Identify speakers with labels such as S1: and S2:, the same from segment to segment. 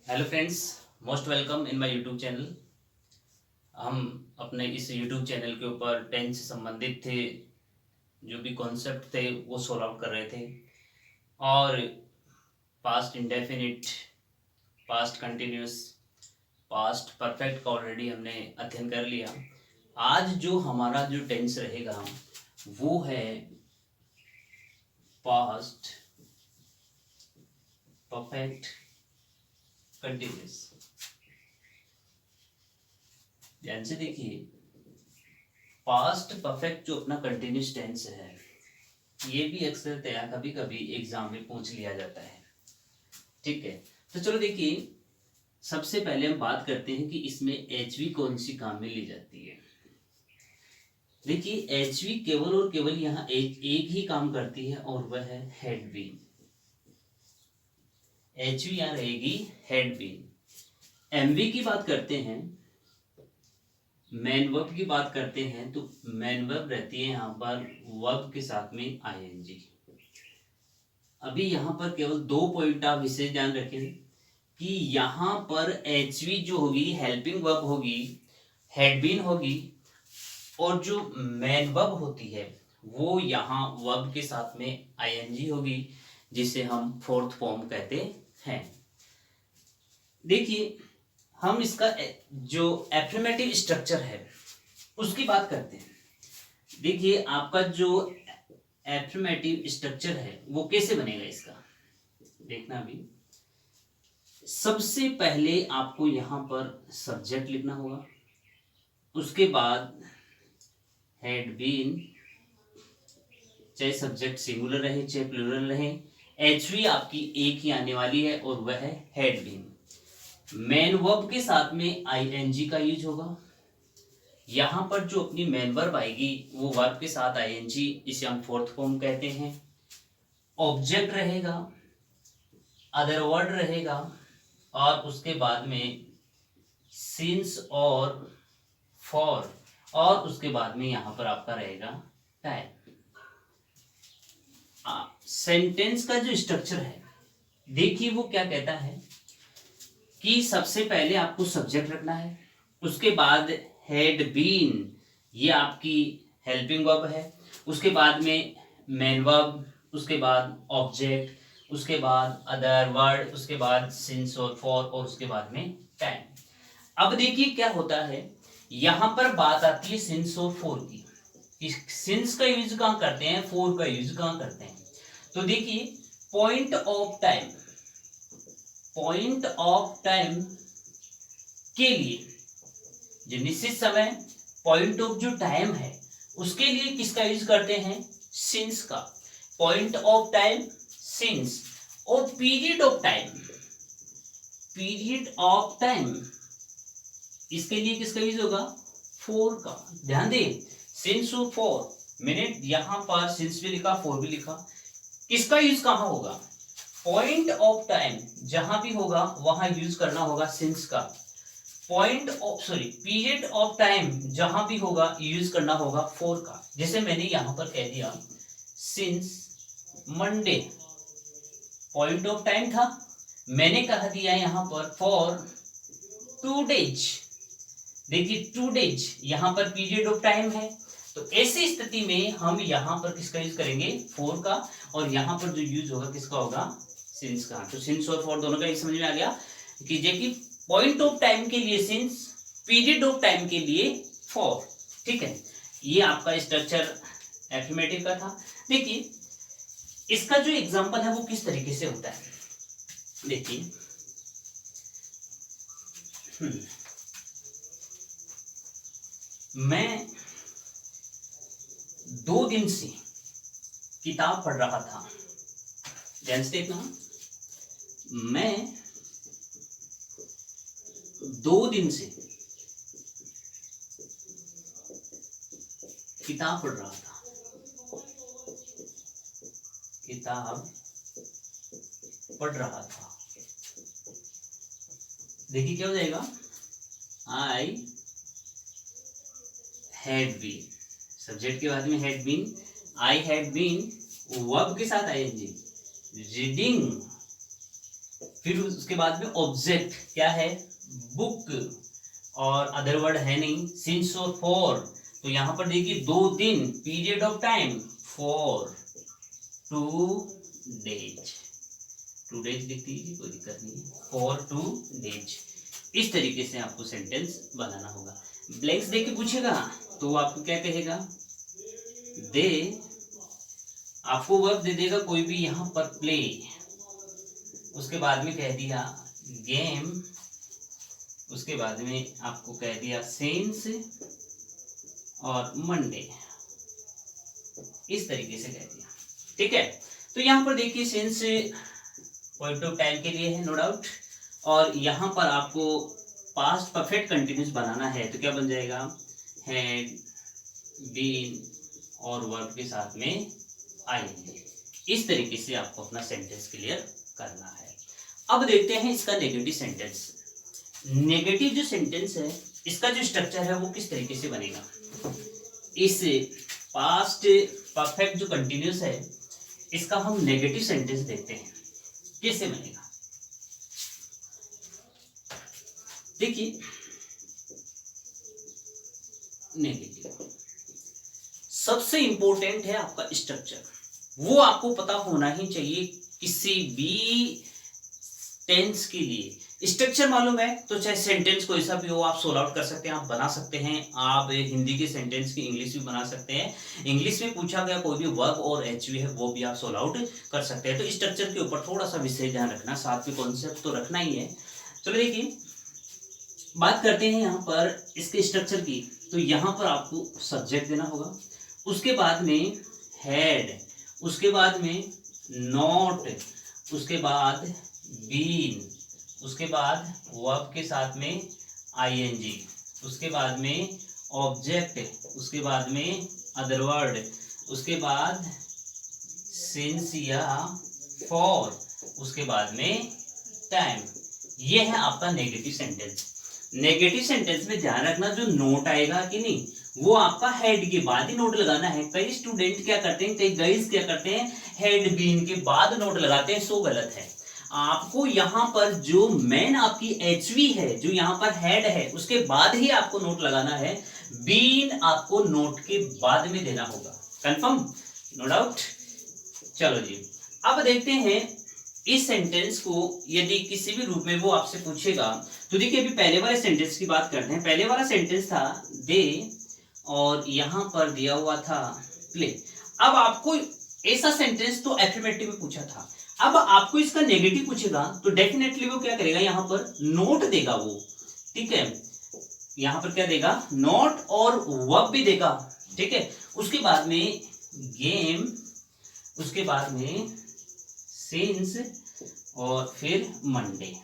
S1: Hello friends, most welcome in my YouTube channel. हम अपने इस यूट्यूब चैनल के ऊपर टेंस से संबंधित थे जो भी कॉन्सेप्ट थे वो सॉल्व आउट कर रहे थे। और past indefinite, past continuous, past perfect का ऑलरेडी हमने अध्ययन कर लिया। आज जो हमारा जो टेंस रहेगा वो है पास्ट परफेक्ट कंटिन्यूस। ध्यान से देखिए, पास्ट परफेक्ट जो अपना कंटिन्यूस टेंस है ये भी अक्सर तैयार कभी कभी एग्जाम में पूछ लिया जाता है। ठीक है, तो चलो देखिए, सबसे पहले हम बात करते हैं कि इसमें एचवी कौन सी काम में ली जाती है। देखिए, एचवी केवल और केवल यहाँ एक ही काम करती है और वह है हेड बीन। एचवी यहाँ रहेगी हेड बीन। एमवी की बात करते हैं, मैन वर्ब की बात करते हैं तो मैन वर्ब रहती है यहाँ पर वर्ब के साथ में आईएनजी। अभी यहाँ पर केवल दो पॉइंट आप विशेष ध्यान रखें कि यहाँ पर एचवी जो होगी हेल्पिंग वर्ब होगी, हेड बीन होगी, और जो मेन वर्ब होती है वो यहाँ वर्ब के साथ में आईएनजी होगी, जिसे हम फोर्थ फॉर्म कहते हैं। देखिए, हम इसका जो एफर्मेटिव स्ट्रक्चर है उसकी बात करते हैं। देखिए, आपका जो एफर्मेटिव स्ट्रक्चर है वो कैसे बनेगा इसका देखना। भी सबसे पहले आपको यहां पर सब्जेक्ट लिखना होगा, उसके बाद हैड बीन, चाहे सब्जेक्ट सिंगुलर रहे चाहे प्लूरल रहे, एचवी आपकी एक ही आने वाली है और वह है हैड बीन। मेन वर्ब के साथ में आईएनजी का यूज होगा। यहां पर जो अपनी मेन वर्ब आएगी वो वर्ब के साथ आईएनजी, इसे हम फोर्थ फॉर्म कहते हैं। ऑब्जेक्ट रहेगा, अदर वर्ड रहेगा, और उसके बाद में सिंस और फॉर, और उसके बाद में यहां पर आपका रहेगा टाइम। सेंटेंस का जो स्ट्रक्चर है, देखिए वो क्या कहता है कि सबसे पहले आपको सब्जेक्ट रखना है, उसके बाद हैड बीन, ये आपकी हेल्पिंग वर्ब है, उसके बाद में मेन वर्ब, उसके बाद ऑब्जेक्ट, उसके बाद अदर वर्ड, उसके बाद सिंस और फॉर, और उसके बाद में टाइम। अब देखिए क्या होता है, यहां पर बात आती है सिंस और फोर की। सिंस का यूज कहां करते हैं, फोर का यूज कहां करते हैं। तो देखिए, point of time, point of time के लिए, जो निश्चित समय, पॉइंट ऑफ जो टाइम है उसके लिए किसका यूज करते हैं, सिंस का। पॉइंट ऑफ टाइम सिंस, और period of time, period of time, इसके लिए किसका यूज होगा, फोर का। ध्यान दे, सिंस और फोर, मैंने यहां पर सिंस भी लिखा फोर भी लिखा, किसका यूज कहां होगा, पॉइंट ऑफ टाइम जहां भी होगा वहां यूज करना होगा सिंस का। Point of sorry period of time जहां भी होगा यूज करना होगा फोर का। जैसे मैंने यहां पर कह दिया since Monday, point of time था, मैंने कह दिया यहां पर फॉर 2 डेज। देखिए 2 डेज यहां पर पीरियड ऑफ टाइम है, तो ऐसी स्थिति में हम यहां पर किसका यूज करेंगे, फोर का, और यहां पर जो यूज होगा किसका होगा, सिंस का। तो सिंस और फॉर दोनों का ही समझ में आ गया कि देखिए पॉइंट ऑफ टाइम के लिए सिंस, पीरियड ऑफ टाइम के लिए फॉर। ठीक है, ये आपका स्ट्रक्चर एफर्मेटिव का था। देखिए, इसका जो एग्जांपल है वो किस तरीके से होता है, देखिए मैं 2 दिन से किताब पढ़ रहा था। ध्यान से देखना, मैं 2 दिन से किताब पढ़ रहा था, किताब पढ़ रहा था। देखिए क्या हो जाएगा, आई हैड बीन, सब्जेक्ट के बाद में had been, I had been, verb के साथ आईएनजी, रीडिंग फिर उसके बाद में ऑब्जेक्ट क्या है, बुक, और अदर वर्ड है नहीं, सिंस और फॉर, तो यहां पर देखिए 2 दिन, period of time for 2 days, 2 days लिख दीजिए, कोई दिक्कत नहीं है, फॉर 2 डेज। इस तरीके से आपको सेंटेंस बनाना होगा। ब्लैंक्स देके पूछेगा तो वो आपको क्या कहेगा, दे, आपको वर्ब दे देगा कोई भी, यहां पर प्ले, उसके बाद में कह दिया गेम, उसके बाद में आपको कह दिया सिंस और मंडे, इस तरीके से कह दिया, ठीक है। तो यहां पर देखिए सिंस पॉइंट ऑफ टाइम के लिए है, नो डाउट, और यहां पर आपको पास्ट परफेक्ट कंटिन्यूस बनाना है, तो क्या बन जाएगा, हैड, बीन और वर्ब के साथ में आएंगे। इस तरीके से आपको अपना सेंटेंस क्लियर करना है। अब देखते हैं इसका नेगेटिव सेंटेंस। नेगेटिव जो सेंटेंस है, इसका जो स्ट्रक्चर है वो किस तरीके से बनेगा। इस पास्ट परफेक्ट जो कंटिन्यूस है, इसका हम नेगेटिव सेंटेंस देखते हैं कैसे बनेगा। देखिए नेगेटिव सबसे इंपॉर्टेंट है आपका स्ट्रक्चर, वो आपको पता होना ही चाहिए किसी भी टेंस के लिए। स्ट्रक्चर मालूम है तो चाहे सेंटेंस कोई सा भी हो आप सोल्व आउट कर सकते हैं, आप बना सकते हैं। आप हिंदी के सेंटेंस की इंग्लिश भी बना सकते हैं, इंग्लिश में पूछा गया कोई भी वर्ब और एचवी है वो भी आप सोल्व आउट कर सकते हैं। तो स्ट्रक्चर के ऊपर थोड़ा सा विशेष ध्यान रखना, साथ में कॉन्सेप्ट तो रखना ही है। चलो देखिए बात करते हैं यहाँ पर इसके स्ट्रक्चर की। तो यहाँ पर आपको सब्जेक्ट देना होगा, उसके बाद में हैड, उसके बाद में नॉट, उसके बाद बीन, उसके बाद वर्ब के साथ में आईएनजी, उसके बाद में ऑब्जेक्ट, उसके बाद में अदर वर्ड, उसके बाद सिंस या फॉर, उसके बाद में टाइम। ये है आपका नेगेटिव सेंटेंस। नेगेटिव सेंटेंस में ध्यान रखना जो नोट आएगा कि नहीं, वो आपका हेड के बाद ही नोट लगाना है। कई स्टूडेंट क्या करते हैं, कई गाइस क्या करते हैं, हेड बीन के बाद नोट लगाते हैं, सो गलत है। आपको यहाँ पर जो मेन आपकी एचवी है, जो यहाँ पर हेड है, उसके बाद ही आपको नोट लगाना है। बीन आपको नोट के बाद में देना होगा। Confirm, no doubt. चलो जी अब देखते हैं इस सेंटेंस को यदि किसी भी रूप में वो आपसे पूछेगा तो देखिए अभी पहले वाले सेंटेंस की बात करते हैं। पहले वाला सेंटेंस था दे और यहां पर दिया हुआ था प्ले। अब आपको ऐसा सेंटेंस तो एफर्मेटिव में पूछा था, अब आपको इसका नेगेटिव पूछेगा तो डेफिनेटली वो क्या करेगा, यहां पर नोट देगा वो, ठीक है। यहां पर क्या देगा, नोट और वर्ब भी देगा, ठीक है। उसके बाद में गेम, उसके बाद में सिंस और फिर मंडे,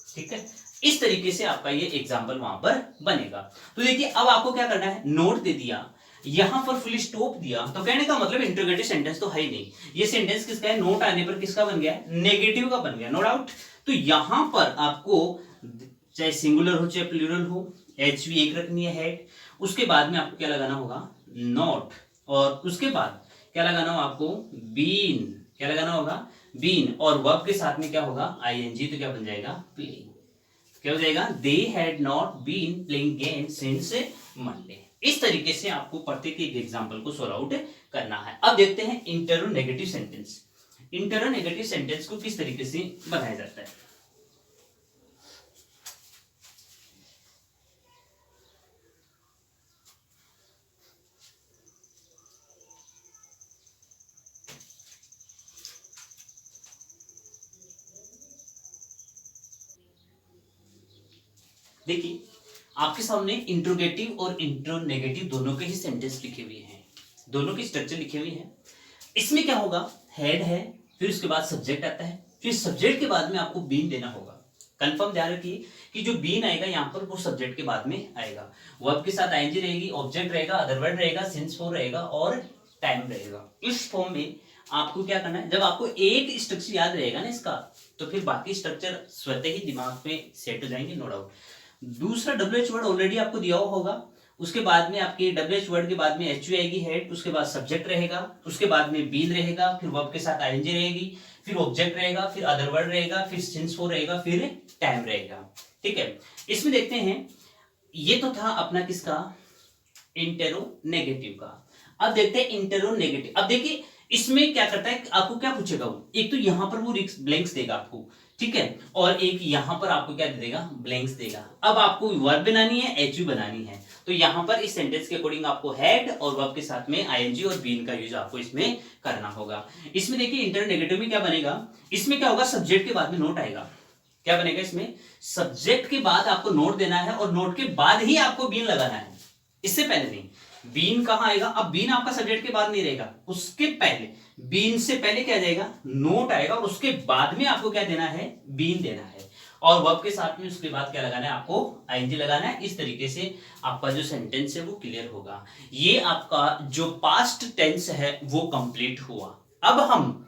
S1: ठीक है। इस तरीके से आपका ये एग्जाम्पल वहां पर बनेगा। तो देखिए अब आपको क्या करना है, नोट दे दिया, यहां पर फुल स्टॉप दिया, तो कहने का मतलब इंटरोगेटिव सेंटेंस तो है ही नहीं। ये सेंटेंस किसका है, नोट आने पर किसका बन गया, नेगेटिव का बन गया, नो डाउट। तो यहां पर आपको चाहे सिंगुलर हो चाहे प्लूरल हो, एच भी एक रखनी है हेड, उसके बाद में आपको क्या लगाना होगा, नोट, और उसके बाद क्या लगाना होगा आपको, बीन, क्या लगाना होगा, बीन, और वर्ब के साथ में क्या होगा, आईएनजी, तो क्या बन जाएगा, प्लेइंग। क्या हो जाएगा, they had not been playing game since Monday. इस तरीके से आपको प्रत्येक एक एग्जांपल को सॉल्व आउट करना है। अब देखते हैं इंटरोनेगेटिव सेंटेंस। इंटरोनेगेटिव सेंटेंस को किस तरीके से बनाया जाता है। देखिए आपके सामने इंट्रोगेटिव और इंट्रोनेगेटिव दोनों के ही सेंटेंस लिखे हुए हैं, दोनों की स्ट्रक्चर लिखे हुए हैं। इसमें क्या होगा, हेड है, फिर उसके बाद सब्जेक्ट आता है, फिर सब्जेक्ट के बाद में आपको बीन देना होगा। कंफर्म ध्यान रखिए कि जो बीन आएगा यहाँ पर वो सब्जेक्ट के बाद में आएगा, वर्ब के साथ आईएनजी रहेगी, ऑब्जेक्ट रहेगा, अदर वर्ड रहेगा, सिंस फॉर रहेगा और टाइम रहेगा। इस फॉर्म में आपको क्या करना है, जब आपको एक स्ट्रक्चर याद रहेगा ना इसका, तो फिर बाकी स्ट्रक्चर स्वतः ही दिमाग में सेट हो जाएंगे, नो डाउट। दूसरा WH वर्ड ऑलरेडी आपको दिया हुआ होगा, उसके बाद में आपके WH वर्ड के बाद में HV आएगी हेड, उसके बाद सब्जेक्ट रहेगा, उसके बाद में बीन रहेगा, फिर वर्ब के साथ ING रहेगी, फिर ऑब्जेक्ट रहेगा, फिर अदर वर्ड रहेगा, फिर सिंस फॉर रहेगा, फिर टाइम रहेगा। ठीक है, इसमें देखते हैं, ये तो था अपना किसका, इंटेरोनेगेटिव का। अब देखते हैं इंटेरोनेगेटिव। अब देखिए इसमें क्या करता है, आपको क्या पूछेगा वो, एक तो यहां पर वो ब्लैंक्स देगा आपको, ठीक है, और एक यहां पर आपको क्या दे देगा, ब्लैंक्स देगा। अब आपको वर्ब बनानी है, एचवी बनानी है, तो यहां पर इस सेंटेंस के अकॉर्डिंग आपको हेड और वर्ब के साथ में आईएनजी और बीन का यूज आपको इसमें करना होगा। इसमें देखिए इंटरनेगेटिव में क्या बनेगा, इसमें क्या होगा, सब्जेक्ट के बाद में नोट आएगा। क्या बनेगा इसमें, सब्जेक्ट के बाद आपको नोट देना है और नोट के बाद ही आपको बीन लगाना है, इससे पहले नहीं। बीन कहां आएगा, अब बीन आपका सब्जेक्ट के बाद नहीं रहेगा, उसके पहले, बीन से पहले क्या जाएगा, नोट आएगा, और उसके बाद में आपको क्या देना है, बीन देना है, और वर्ब के साथ में उसके बाद क्या लगाना है, आपको आईएनजी लगाना है। इस तरीके से आपका जो सेंटेंस है वो क्लियर होगा। ये आपका जो पास्ट टेंस है वो कंप्लीट हुआ। अब हम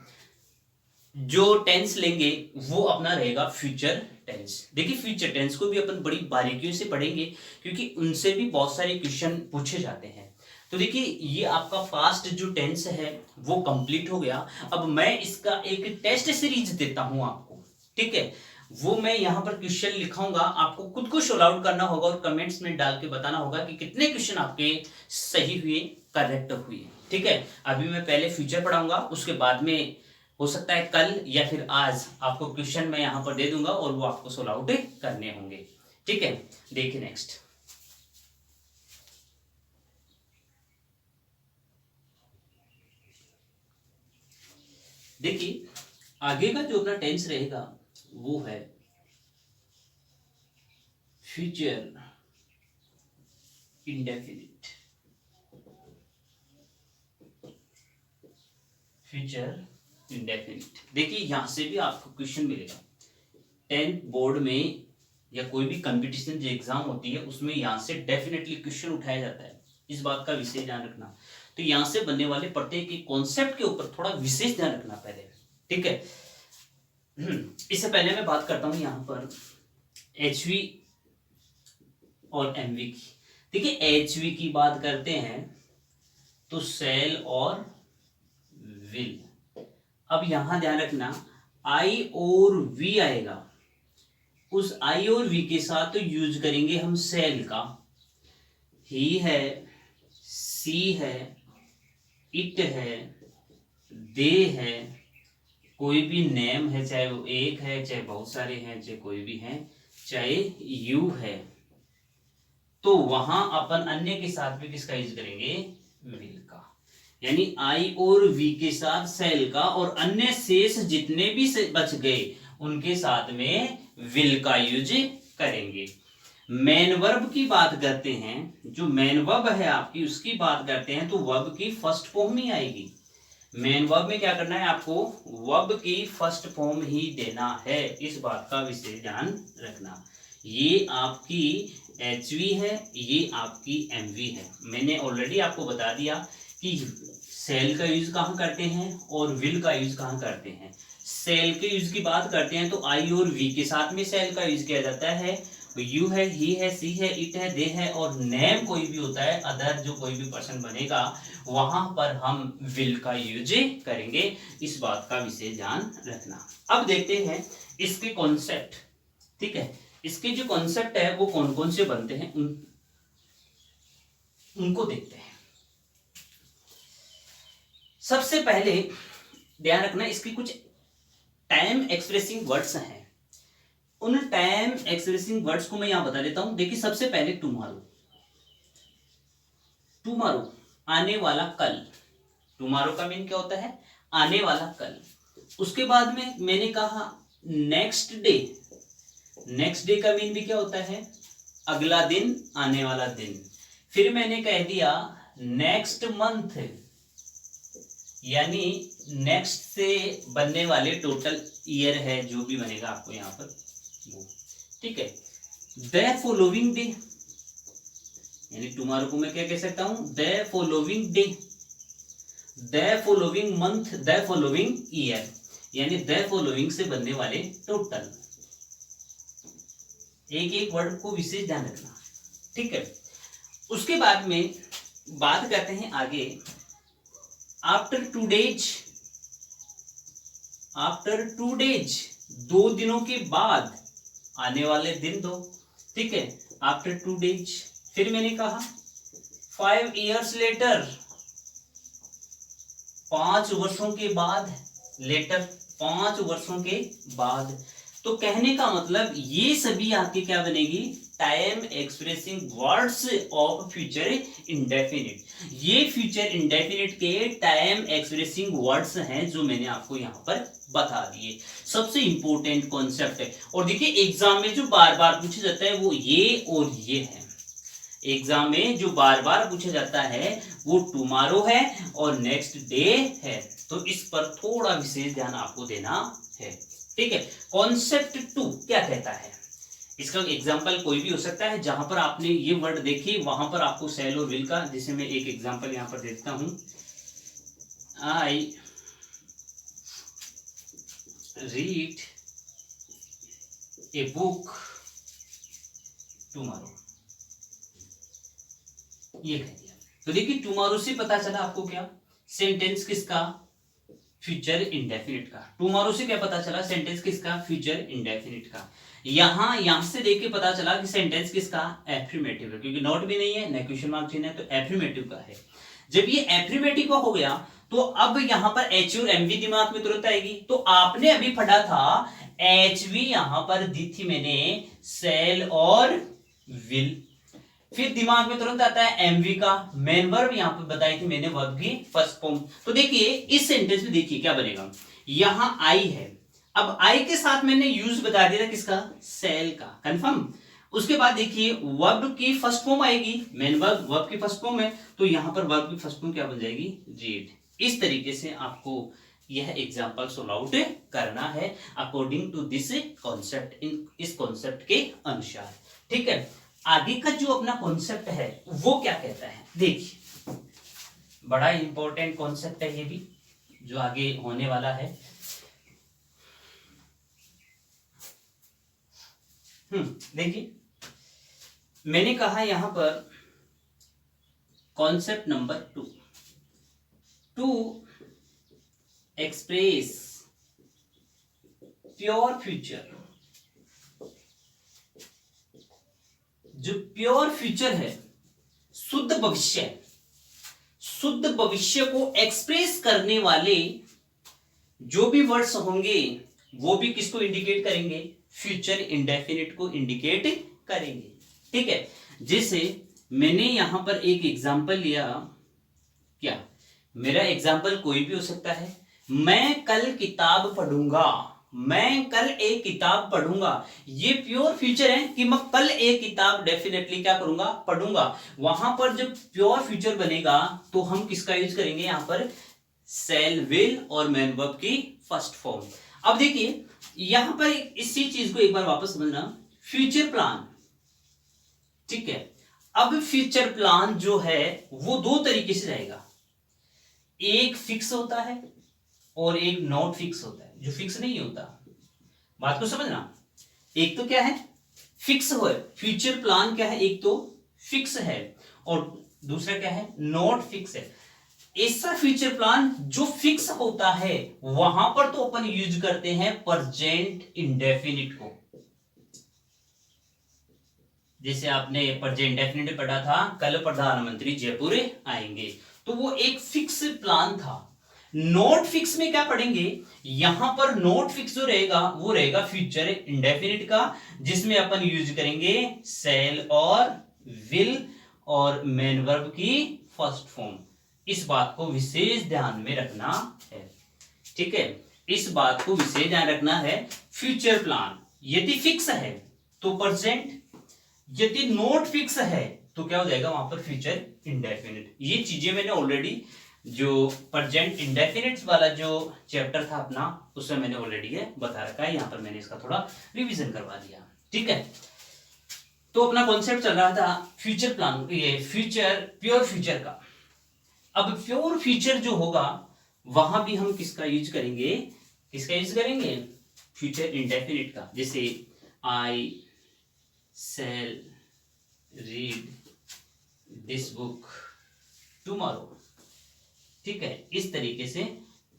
S1: जो टेंस लेंगे वो अपना रहेगा फ्यूचर टेंस। देखिए फ्यूचर टेंस को भी अपन बड़ी बारीकियों से पढ़ेंगे, क्योंकि उनसे भी बहुत सारे क्वेश्चन पूछे जाते हैं। तो देखिए ये आपका पास्ट जो टेंस है वो कंप्लीट हो गया। अब मैं इसका एक टेस्ट सीरीज देता हूं आपको, ठीक है, वो मैं यहां पर क्वेश्चन लिखाऊंगा, आपको खुद को सोल्व आउट करना होगा और कमेंट्स में डाल के बताना होगा कि कितने क्वेश्चन आपके सही हुए, करेक्ट हुए। ठीक है, अभी मैं पहले फ्यूचर पढ़ाऊंगा, उसके बाद में हो सकता है कल या फिर आज आपको क्वेश्चन मैं यहां पर दे दूंगा और वो आपको सोल्व आउट करने होंगे। ठीक है, देखिए नेक्स्ट, देखिए आगे का जो अपना टेंस रहेगा वो है फ्यूचर इंडेफिनिट। फ्यूचर इंडेफिनिट, देखिए यहां से भी आपको क्वेश्चन मिलेगा 10th बोर्ड में या कोई भी कंपटीशन जो एग्जाम होती है उसमें यहां से डेफिनेटली क्वेश्चन उठाया जाता है, इस बात का विशेष ध्यान रखना। तो यहां से बनने वाले प्रत्येक कॉन्सेप्ट के ऊपर थोड़ा विशेष ध्यान रखना पहले। ठीक है, इससे पहले मैं बात करता हूं यहां पर एचवी और एमवी की। देखिए एचवी की बात करते हैं तो सेल और विल। अब यहां ध्यान रखना आई और वी आएगा, उस आई और वी के साथ तो यूज करेंगे हम सेल का। ही है, सी है, इट है, दे है, कोई भी नेम है, चाहे वो एक है, चाहे बहुत सारे हैं, चाहे कोई भी है, चाहे यू है, तो वहां अपन अन्य के साथ भी किसका यूज करेंगे, विल का। यानी आई और वी के साथ सेल का, और अन्य शेष जितने भी बच गए उनके साथ में विल का यूज करेंगे। मेन वर्ब की बात करते हैं, जो मेन वर्ब है आपकी उसकी बात करते हैं, तो वर्ब की फर्स्ट फॉर्म ही आएगी। मेन वर्ब में क्या करना है आपको, वर्ब की फर्स्ट फॉर्म ही देना है, इस बात का विशेष ध्यान रखना। ये आपकी एचवी है, ये आपकी एमवी है। मैंने ऑलरेडी आपको बता दिया कि सेल का यूज कहां करते हैं और विल का यूज कहां करते हैं। सेल के यूज की बात करते हैं तो आई और वी के साथ में सेल का यूज किया जाता है। यू है, ही है, सी है, इट है, दे है, और नेम कोई भी होता है, अदर जो कोई भी पर्सन बनेगा वहां पर हम विल का यूज करेंगे, इस बात का विशेष ध्यान रखना। अब देखते हैं इसके कॉन्सेप्ट। ठीक है, इसके जो कॉन्सेप्ट है वो कौन कौन से बनते हैं उनको देखते हैं। सबसे पहले ध्यान रखना इसकी कुछ टाइम एक्सप्रेसिंग वर्ड्स हैं, उन टाइम एक्सप्रेसिंग वर्ड्स को मैं यहां बता देता हूं। देखिए सबसे पहले टुमारो, टुमारो आने वाला कल, टुमारो का मीन क्या होता है, आने वाला कल। उसके बाद में मैंने कहा नेक्स्ट डे, नेक्स्ट डे का मीन भी क्या होता है, अगला दिन, आने वाला दिन। फिर मैंने कह दिया नेक्स्ट मंथ, यानी नेक्स्ट से बनने वाले टोटल ईयर है जो भी बनेगा आपको यहां पर वो। ठीक है, द फॉलोइंग डे, यानी टुमारो को मैं क्या कह सकता हूं, the following day, the following month, the following year, यानी द फॉलोइंग से बनने वाले टोटल। एक एक वर्ड को विशेष ध्यान रखना। ठीक है, उसके बाद में बात करते हैं आगे, आफ्टर 2 डेज, आफ्टर 2 डेज, 2 दिनों के बाद, आने वाले दिन दो, ठीक है, आफ्टर 2 डेज। फिर मैंने कहा 5 years लेटर, 5 वर्षों के बाद, लेटर 5 वर्षों के बाद। तो कहने का मतलब ये सभी आपके क्या बनेगी, time expressing words of future indefinite. ये फ्यूचर इंडेफिनिट के टाइम एक्सप्रेसिंग वर्ड्स हैं जो मैंने आपको यहाँ पर बता दिए। सबसे इंपॉर्टेंट कॉन्सेप्ट है। और देखिए एग्जाम में जो बार बार पूछा जाता है वो ये और ये है। एग्जाम में जो बार बार पूछा जाता है वो टुमारो है और नेक्स्ट डे है। तो इस पर थोड़ा विशेष ध्यान आपको देना है, ठीक है। कॉन्सेप्ट 2 क्या कहता है, इसका एग्जांपल कोई भी हो सकता है। जहां पर आपने ये वर्ड देखी वहां पर आपको सेल और विल का, जिसे मैं एक एग्जांपल यहां पर देता हूं, I read a book tomorrow, ये कह दिया। तो देखिए टुमारो से पता चला आपको क्या, सेंटेंस किसका, फ्यूचर इंडेफिनिट का। टुमारो से क्या पता चला, सेंटेंस किसका, फ्यूचर इंडेफिनिट का। यहां से देख के पता चला कि सेंटेंस किसका, एफर्मेटिव है, क्योंकि नॉट भी नहीं है, न क्वेश्चन मार्क चिन्ह है, तो एफर्मेटिव का है। जब ये एफर्मेटिव का हो गया तो अब यहां पर एच और एमवी दिमाग में तुरंत आएगी। तो आपने अभी पढ़ा था एचवी, यहां पर दी थी मैंने सेल और विल। फिर दिमाग में तुरंत आता है एमवी का मेन वर्ब, यहां पर बताई थी मैंने वर्ब की फर्स्ट फॉर्म। तो देखिए इस सेंटेंस में देखिए क्या बनेगा, यहां आई है, अब आई के साथ मैंने यूज बता दिया था किसका, सेल का, कंफर्म। उसके बाद देखिए वर्ब की फर्स्ट फॉर्म आएगी, मेन वर्ब की फर्स्ट फॉर्म है, तो यहां पर वर्ब की फर्स्ट फॉर्म क्या बन जाएगी, रीड। इस तरीके से आपको यह एग्जांपल सोल्व आउट करना है अकॉर्डिंग टू दिस कॉन्सेप्ट, इस कॉन्सेप्ट के अनुसार, ठीक है। आगे का जो अपना कॉन्सेप्ट है वो क्या कहता है, देखिए बड़ा इंपॉर्टेंट कॉन्सेप्ट है ये भी जो आगे होने वाला है। देखिए मैंने कहा यहां पर concept number 2, to express pure future. जो प्योर फ्यूचर है, शुद्ध भविष्य, शुद्ध भविष्य को एक्सप्रेस करने वाले जो भी वर्ड्स होंगे वो भी किसको इंडिकेट करेंगे, फ्यूचर इंडेफिनिट को इंडिकेट करेंगे, ठीक है। जैसे मैंने यहां पर एक एग्जांपल लिया, क्या, मेरा एग्जांपल कोई भी हो सकता है, मैं कल किताब पढ़ूंगा, मैं कल एक किताब पढ़ूंगा। ये प्योर फ्यूचर है कि मैं कल एक किताब डेफिनेटली क्या करूंगा, पढ़ूंगा। वहां पर जब प्योर फ्यूचर बनेगा तो हम किसका यूज करेंगे, यहां पर सेल विल और मेन वर्ब की फर्स्ट फॉर्म। अब देखिए यहां पर इसी चीज को एक बार वापस समझना, फ्यूचर प्लान, ठीक है। अब फ्यूचर प्लान जो है वो दो तरीके से रहेगा, एक फिक्स होता है और एक नॉट फिक्स होता है, जो फिक्स नहीं होता। बात को समझना, एक तो क्या है, फिक्स हो, फ्यूचर प्लान क्या है, एक तो फिक्स है और दूसरा क्या है, नॉट फिक्स है। ऐसा फ्यूचर प्लान जो फिक्स होता है वहां पर तो अपन यूज करते हैं प्रेजेंट इंडेफिनिट को। जैसे आपने प्रेजेंट इंडेफिनिट पढ़ा था, कल प्रधानमंत्री जयपुर आएंगे, तो वो एक फिक्स प्लान था। नॉट फिक्स में क्या पढ़ेंगे, यहां पर नॉट फिक्स जो रहेगा वो रहेगा फ्यूचर इंडेफिनिट का, जिसमें अपन यूज करेंगे सेल और विल और मेन वर्ब की फर्स्ट फॉर्म। इस बात को विशेष ध्यान में रखना है, ठीक है। इस बात को विशेष ध्यान रखना है, फ्यूचर प्लान यदि फिक्स है तो प्रेजेंट, यदि नॉट फिक्स है तो क्या हो जाएगा वहां पर फ्यूचर इंडेफिनिट। ये चीजें मैंने ऑलरेडी जो प्रेजेंट इंडेफिनिट वाला जो चैप्टर था अपना, उसमें मैंने ऑलरेडी ये बता रखा है, यहां पर मैंने इसका थोड़ा रिवीजन करवा दिया, ठीक है। तो अपना कॉन्सेप्ट चल रहा था फ्यूचर प्लान, ये फ्यूचर प्योर फ्यूचर का। अब प्योर फ्यूचर जो होगा वहां भी हम किसका यूज करेंगे, किसका यूज करेंगे, फ्यूचर इंडेफिनिट का। जैसे I shall read this book tomorrow. ठीक है, इस तरीके से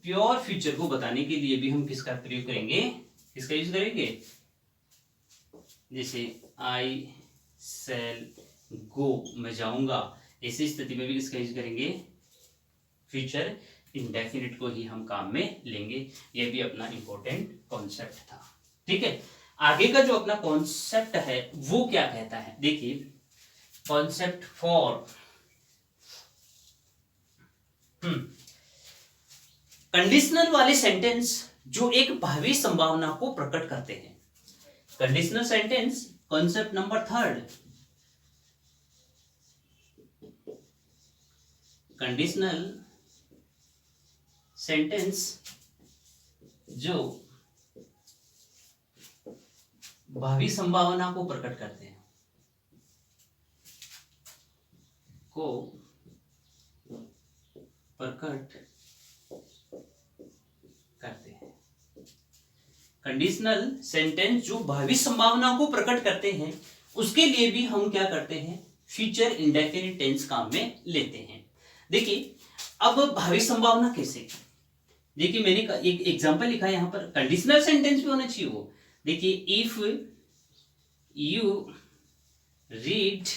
S1: प्योर फ्यूचर को बताने के लिए भी हम किसका प्रयोग करेंगे, किसका यूज करेंगे, जैसे आई सेल गो, मैं जाऊंगा, ऐसी स्थिति में भी किसका यूज करेंगे, फ्यूचर इंडेफिनिट को ही हम काम में लेंगे। यह भी अपना इंपॉर्टेंट कॉन्सेप्ट था। ठीक है, आगे का जो अपना कॉन्सेप्ट है वो क्या कहता है, देखिए कॉन्सेप्ट फॉर कंडीशनल वाले सेंटेंस जो एक भावी संभावना को प्रकट करते हैं। Conditional sentence, concept number 3, conditional sentence जो भावी संभावना को प्रकट करते हैं, को प्रकट करते हैं। कंडीशनल सेंटेंस जो भावी संभावना को प्रकट करते हैं, उसके लिए भी हम क्या करते हैं, फ्यूचर इंडेफिनिट टेंस काम में लेते हैं। देखिए अब भावी संभावना कैसे, देखिए मैंने एक एग्जांपल लिखा है यहां पर, कंडीशनल सेंटेंस भी होना चाहिए वो। देखिए if you read,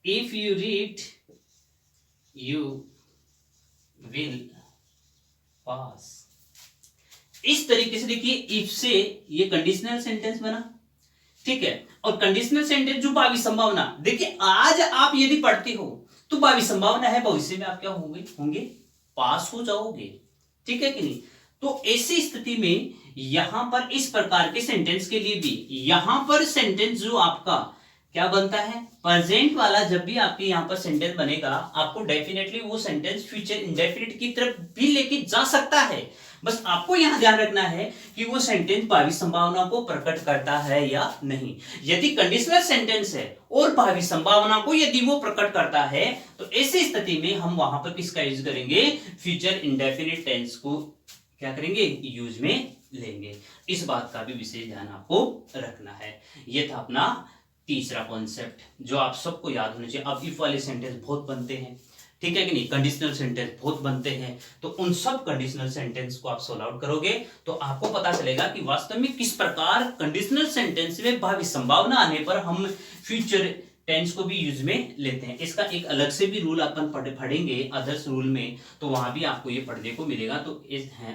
S1: if you read you will pass. इस तरीके से देखिए इफ से ये कंडीशनल सेंटेंस बना। ठीक है, और कंडीशनल सेंटेंस जो भावी संभावना, देखिए आज आप यदि पढ़ते हो तो भावी संभावना है भविष्य में आप क्या होंगे, पास हो जाओगे। ठीक है कि नहीं, तो ऐसी स्थिति में यहां पर इस प्रकार के सेंटेंस के लिए भी यहां पर सेंटेंस जो आपका क्या बनता है, प्रेजेंट वाला, जब भी आपके यहां पर सेंटेंस बनेगा आपको डेफिनेटली वो सेंटेंस फ्यूचर इंडेफिनिट की तरफ भी लेके जा सकता है। बस आपको यहां ध्यान रखना है कि वो सेंटेंस भावी संभावना को प्रकट करता है या नहीं। यदि कंडीशनल सेंटेंस है और भावी संभावना को यदि वो प्रकट करता है तो ऐसी स्थिति में हम वहां पर किसका यूज करेंगे, फ्यूचर इंडेफिनिट टेंस को क्या करेंगे, यूज में लेंगे। इस बात का भी विशेष ध्यान आपको रखना है। यह था अपना तीसरा कॉन्सेप्ट जो आप सबको याद होना चाहिए। अब इफ वाले सेंटेंस बहुत बनते हैं, ठीक है कि नहीं, कंडीशनल सेंटेंस बहुत बनते हैं, तो उन सब कंडीशनल सेंटेंस को आप सोल्व आउट करोगे तो आपको पता चलेगा कि वास्तव में किस प्रकार कंडीशनल सेंटेंस में भावी संभावना आने पर हम फ्यूचर टेंस को भी यूज में लेते हैं। इसका एक अलग से भी रूल अपन पढ़ेंगे अदर्स रूल में, तो वहां भी आपको ये पढ़ने को मिलेगा। तो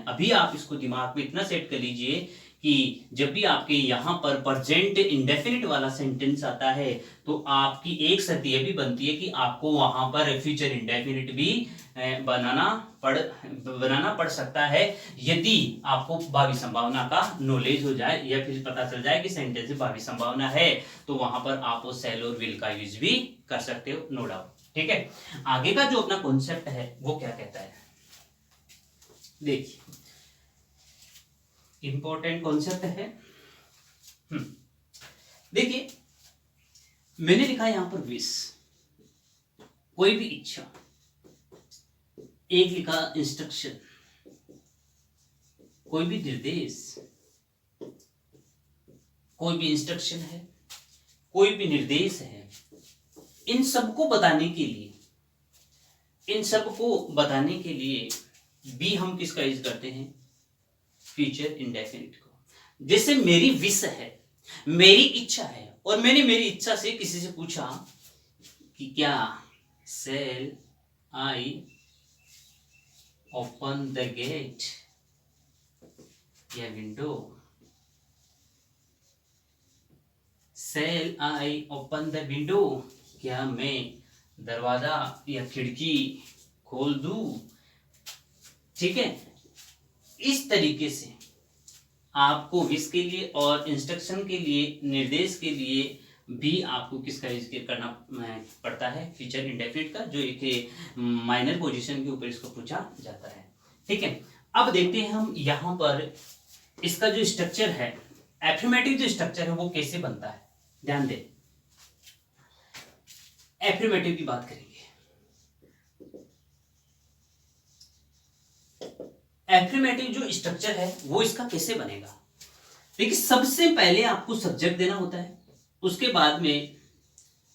S1: अभी आप इसको दिमाग में इतना सेट कर लीजिए कि जब भी आपके यहाँ पर प्रेजेंट इंडेफिनिट वाला सेंटेंस आता है तो आपकी एक शर्त यह भी बनती है कि आपको वहां पर फ्यूचर इंडेफिनिट भी बनाना पड़ सकता है, यदि आपको भावी संभावना का नॉलेज हो जाए या फिर पता चल जाए कि सेंटेंस में भावी संभावना है, तो वहां पर आप वो सेल और विल का यूज भी कर सकते हो, नो डाउट। ठीक है, आगे का जो अपना कॉन्सेप्ट है वो क्या कहता है, देखिए इंपॉर्टेंट कॉन्सेप्ट है। देखिए मैंने लिखा है यहां पर विश, कोई भी इच्छा, एक लिखा इंस्ट्रक्शन, कोई भी निर्देश, कोई भी इंस्ट्रक्शन है, कोई भी निर्देश है, इन सबको बताने के लिए भी हम किसका यूज करते हैं, फ्यूचर इंडेफिनिट को। जैसे मेरी विश है, मेरी इच्छा है, और मैंने मेरी इच्छा से किसी से पूछा कि क्या shall I open the gate या window, shall I open the window, क्या मैं दरवाजा या खिड़की खोल दूं। ठीक है, इस तरीके से आपको विश के लिए और इंस्ट्रक्शन के लिए, निर्देश के लिए भी आपको किसका यूज करना पड़ता है, फ्यूचर इंडेफिनिट का, जो एक माइनर पोजीशन के ऊपर इसको पूछा जाता है। ठीक है, अब देखते हैं हम यहां पर इसका जो स्ट्रक्चर है, एफर्मेटिव जो स्ट्रक्चर है वो कैसे बनता है। ध्यान दें, एफर्मेटिव की बात करेंगे। एफर्मेटिव जो स्ट्रक्चर है वो इसका कैसे बनेगा, देखिए सबसे पहले आपको सब्जेक्ट देना होता है, उसके बाद में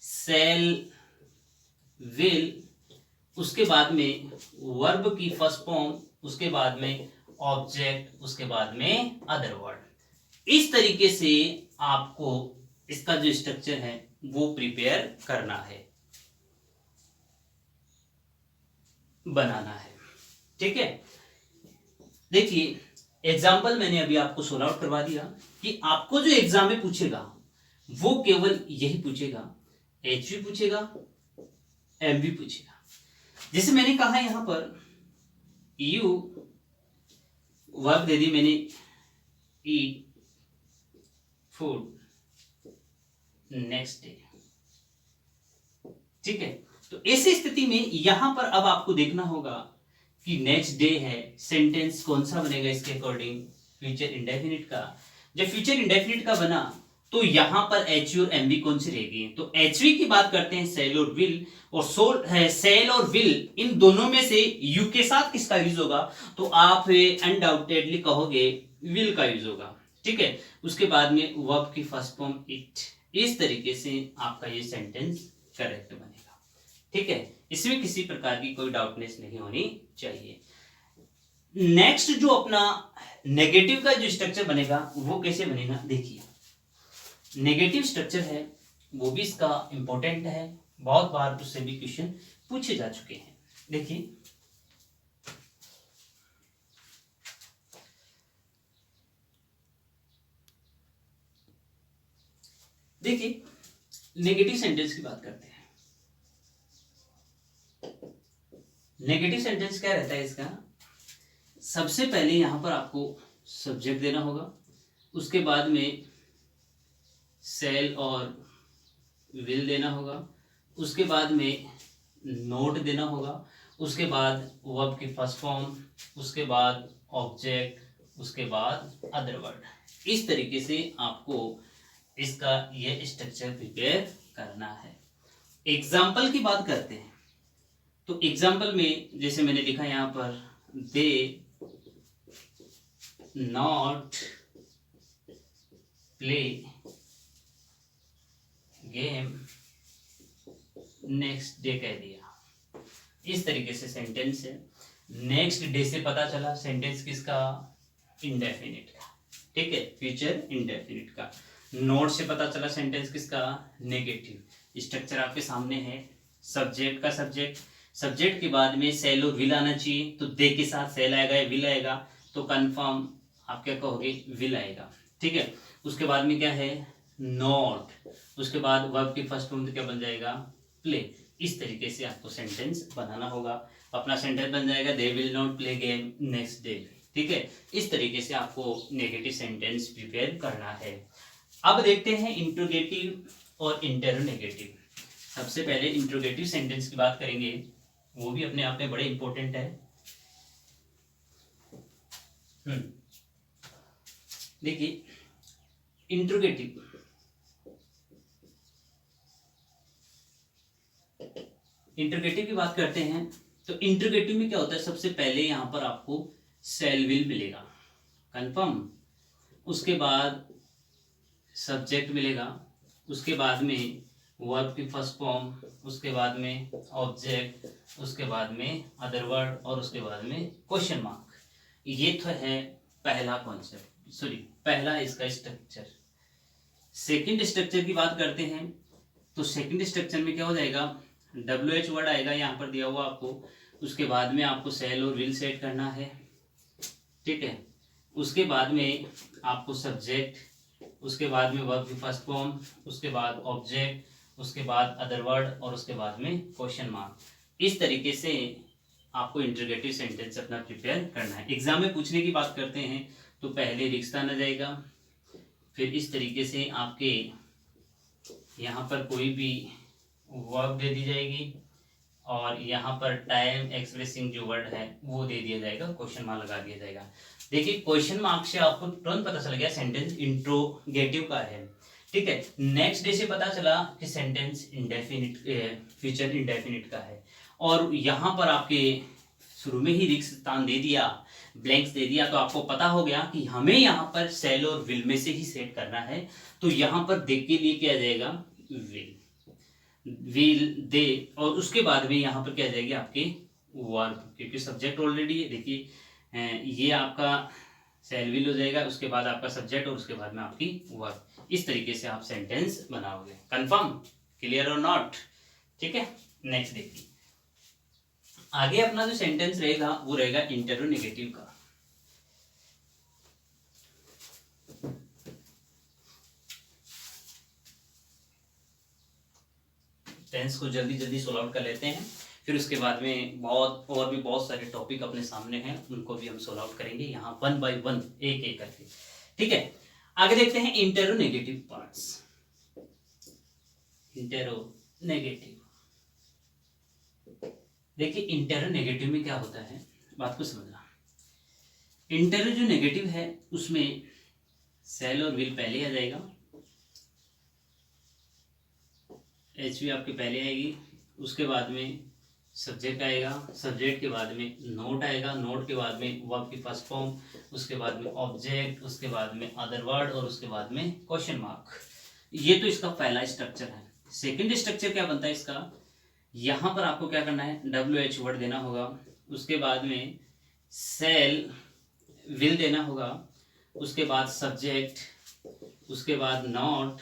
S1: सेल विल, उसके बाद में वर्ब की फर्स्ट फॉर्म, उसके बाद में ऑब्जेक्ट, उसके बाद में अदर वर्ड। इस तरीके से आपको इसका जो स्ट्रक्चर है वो प्रिपेयर करना है, बनाना है। ठीक है, देखिए एग्जाम्पल मैंने अभी आपको सोल्व आउट करवा दिया कि आपको जो एग्जाम में पूछेगा वो केवल यही पूछेगा, एच भी पूछेगा, एम भी पूछेगा। जैसे मैंने कहा यहां पर यू वर्ब दे दी मैंने, ईट फूड नेक्स्ट डे। ठीक है, तो ऐसी स्थिति में यहां पर अब आपको देखना होगा कि नेक्स्ट डे है, सेंटेंस कौन सा बनेगा इसके अकॉर्डिंग, फ्यूचर इंडेफिनिट का। जब फ्यूचर इंडेफिनिट का बना तो यहां पर एच और एम बी कौन सी रहेगी, तो एच की बात करते हैं सेल और विल, और सेल और विल इन दोनों में से यू के साथ किसका यूज होगा, तो आप अनडाउटेडली कहोगे विल का यूज होगा। ठीक है, उसके बाद में वर्ब की फर्स्ट फॉर्म इट। इस तरीके से आपका ये सेंटेंस करेक्ट बनेगा। ठीक है, इसमें किसी प्रकार की कोई डाउटनेस नहीं होनी चाहिए। नेक्स्ट जो अपना नेगेटिव का जो स्ट्रक्चर बनेगा वो कैसे बनेगा, देखिए नेगेटिव स्ट्रक्चर है वो भी इसका इंपॉर्टेंट है, बहुत बार उससे भी क्वेश्चन पूछे जा चुके हैं। देखिए देखिए नेगेटिव सेंटेंस की बात करते हैं। नेगेटिव सेंटेंस क्या रहता है इसका, सबसे पहले यहां पर आपको सब्जेक्ट देना होगा, उसके बाद में सेल और विल देना होगा, उसके बाद में नोट देना होगा, उसके बाद वर्ब की फर्स्ट फॉर्म, उसके बाद ऑब्जेक्ट, उसके बाद अदर वर्ड। इस तरीके से आपको इसका यह स्ट्रक्चर प्रिपेयर करना है। एग्जाम्पल की बात करते हैं तो एग्जाम्पल में जैसे मैंने लिखा यहां पर, they not play game next day कह दिया। इस तरीके से सेंटेंस है। नेक्स्ट डे से पता चला सेंटेंस किसका, इंडेफिनिट का। ठीक है, फ्यूचर इंडेफिनिट का। नोट से पता चला सेंटेंस किसका, नेगेटिव। स्ट्रक्चर आपके सामने है, सब्जेक्ट का सब्जेक्ट के बाद में सेल और विल आना चाहिए, तो दे के साथ सेल आएगा या विल आएगा, तो कंफर्म आप क्या कहोगे, विल आएगा। ठीक है, उसके बाद में क्या है, नॉट, उसके बाद वर्ब की फर्स्ट फॉर्म क्या बन जाएगा, प्ले। इस तरीके से आपको सेंटेंस बनाना होगा। अपना सेंटेंस बन जाएगा, they will not play game next day. ठीक है, इस तरीके से आपको नेगेटिव सेंटेंस प्रिपेयर करना है। अब देखते हैं इंट्रोगेटिव और इंटरोगेटिव। सबसे पहले इंट्रोगेटिव सेंटेंस की बात करेंगे, वो भी अपने आप में बड़े इंपॉर्टेंट है। देखिए इंट्रोगेटिव की बात करते हैं तो इंट्रोगेटिव में क्या होता है, सबसे पहले यहां पर आपको सेल विल मिलेगा, कंफर्म। उसके बाद सब्जेक्ट मिलेगा, उसके बाद में वर्ब की फर्स्ट फॉर्म, उसके बाद में ऑब्जेक्ट, उसके बाद में अदर वर्ड, और उसके बाद में क्वेश्चन मार्क। ये तो है पहला कॉन्सेप्ट, सॉरी पहला इसका स्ट्रक्चर। सेकंड स्ट्रक्चर की बात करते हैं तो सेकंड स्ट्रक्चर में क्या हो जाएगा, WH वर्ड आएगा यहाँ पर दिया हुआ आपको, उसके बाद में आपको सेल और विल सेट करना है। ठीक है, उसके बाद में आपको सब्जेक्ट, उसके बाद में वर्ब की फर्स्ट फॉर्म, उसके बाद ऑब्जेक्ट, उसके बाद अदर वर्ड, और उसके बाद में क्वेश्चन मार्क। इस तरीके से आपको इंट्रोगेटिव सेंटेंस अपना प्रिपेयर करना है। एग्जाम में पूछने की बात करते हैं तो पहले रिक्स्थान आ जाएगा, फिर इस तरीके से आपके यहाँ पर कोई भी वर्ब दे दी जाएगी, और यहाँ पर टाइम एक्सप्रेसिंग जो वर्ड है वो दे दिया जाएगा, क्वेश्चन मार्क लगा दिया जाएगा। देखिए क्वेश्चन मार्क से आपको तुरंत पता चल गया सेंटेंस इंट्रोगेटिव का है। ठीक है, नेक्स्ट डे से पता चला कि सेंटेंस इंडेफिनिट, फ्यूचर इंडेफिनिट का है, और यहाँ पर आपके शुरू में ही रिक्त स्थान दे दिया, ब्लैंक्स दे दिया, तो आपको पता हो गया कि हमें यहाँ पर सेल और विल में से ही सेट करना है। तो यहाँ पर देख के लिए क्या आ जाएगा, विल। विल, दे, और उसके बाद में यहाँ पर क्या आ जाएगी आपकी वर्ब, क्योंकि सब्जेक्ट ऑलरेडी है। देखिए ये आपका शैल विल हो जाएगा, उसके बाद आपका सब्जेक्ट और उसके बाद में आपकी वर्ब। इस तरीके से आप सेंटेंस बनाओगे। कंफर्म, क्लियर और नॉट? ठीक है, नेक्स्ट देखिए। आगे अपना जो सेंटेंस रहेगा वो रहेगा इंटरोगेटिव का। टेंस को जल्दी जल्दी सोल्व आउट कर लेते हैं, फिर उसके बाद में और भी बहुत सारे टॉपिक अपने सामने हैं, उनको भी हम सोल्व आउट करेंगे यहाँ वन बाय वन, एक एक करके। ठीक है, आगे देखते हैं इंटरोगेटिव पार्ट्स। इंटरोगेटिव, देखिए इंटरोगेटिव में क्या होता है, बात को समझना। इंटर जो नेगेटिव है उसमें सेल और विल पहले आ जाएगा, एच भी आपके पहले आएगी, उसके बाद में सब्जेक्ट आएगा, सब्जेक्ट के बाद में नोट आएगा, नोट के बाद में वर्ब की फर्स्ट फॉर्म, उसके बाद में ऑब्जेक्ट, उसके बाद में अदर वर्ड और उसके बाद में क्वेश्चन मार्क। ये तो इसका पहला स्ट्रक्चर है। सेकंड स्ट्रक्चर क्या बनता है इसका, यहाँ पर आपको क्या करना है, WH वर्ड देना होगा, उसके बाद में सेल विल देना होगा, उसके बाद सब्जेक्ट, उसके बाद नॉट,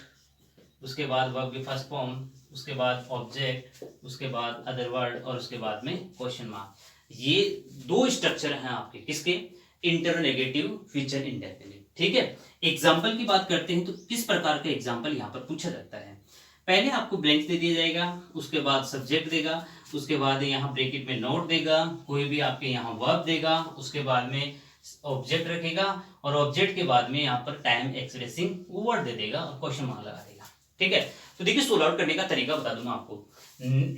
S1: उसके बाद वर्ब की फर्स्ट फॉर्म, उसके बाद ऑब्जेक्ट, उसके बाद अदर वर्ड और उसके बाद में क्वेश्चन मार्क। ये दो स्ट्रक्चर हैं आपके किसके, इंटरोगेटिव, फ्यूचर इंडेफिनिट। ठीक है, एग्जाम्पल की बात करते हैं तो किस प्रकार का एग्जाम्पल यहाँ पर पूछा जाता है। पहले आपको ब्लैंक दे दिया जाएगा, उसके बाद सब्जेक्ट देगा, उसके बाद यहाँ ब्रैकेट में नोट देगा, कोई भी आपके यहाँ वर्ब देगा, उसके बाद में ऑब्जेक्ट रखेगा और ऑब्जेक्ट के बाद में यहाँ पर टाइम एक्सप्रेसिंग वर्ड दे देगा और क्वेश्चन मार्क लगा देगा। ठीक है, तो देखिए सोल्व आउट करने का तरीका बता दूं मैं आपको।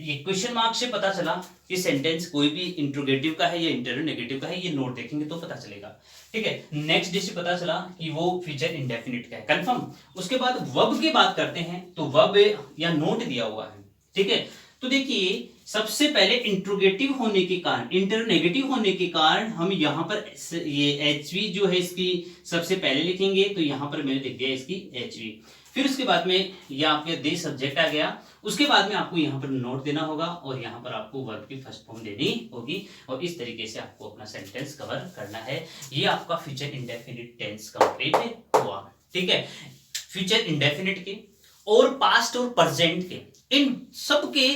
S1: ये क्वेश्चन मार्क से पता चला कि सेंटेंस कोई भी इंट्रोगेटिव का है या इंटरोगेटिव का है, ये नोट देखेंगे तो पता चलेगा। ठीक है, नेक्स्ट डे से पता चला कि वो फ्यूचर इंडेफिनिट का है, कंफर्म। उसके बाद वर्ब की बात करते हैं तो वर्ब या नोट दिया हुआ है। ठीक है, तो देखिए सबसे पहले इंट्रोगेटिव होने के कारण, इंटरनेगेटिव होने के कारण हम यहाँ पर ये एचवी जो है इसकी सबसे पहले लिखेंगे, तो यहाँ पर मैंने लिख दिया इसकी एचवी। फिर उसके बाद में यह आपके दे सब्जेक्ट आ गया, उसके बाद में आपको यहाँ पर नोट देना होगा और यहाँ पर आपको वर्ब की फर्स्ट फॉर्म देनी होगी और इस तरीके से आपको अपना सेंटेंस कवर करना है। ये आपका फ्यूचर इंडेफिनिट टेंस कंप्लीट हुआ। ठीक है, फ्यूचर इंडेफिनिट के और पास्ट और प्रेजेंट के इन सब के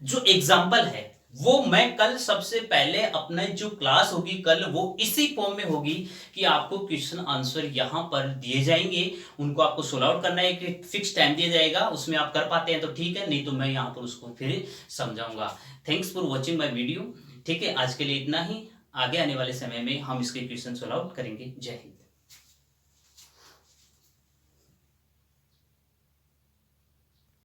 S1: जो एग्जाम्पल है वो मैं कल सबसे पहले अपने जो क्लास होगी कल वो इसी फॉर्म में होगी कि आपको क्वेश्चन आंसर यहाँ पर दिए जाएंगे, उनको आपको सोल्व आउट करना है, कि फिक्स टाइम दिया जाएगा, उसमें आप कर पाते हैं तो ठीक है, नहीं तो मैं यहाँ पर उसको फिर समझाऊंगा। Thanks for watching my video. ठीक है, आज के लिए इतना ही, आगे आने वाले समय में हम इसके क्वेश्चन सोल्व आउट करेंगे। जय हिंद।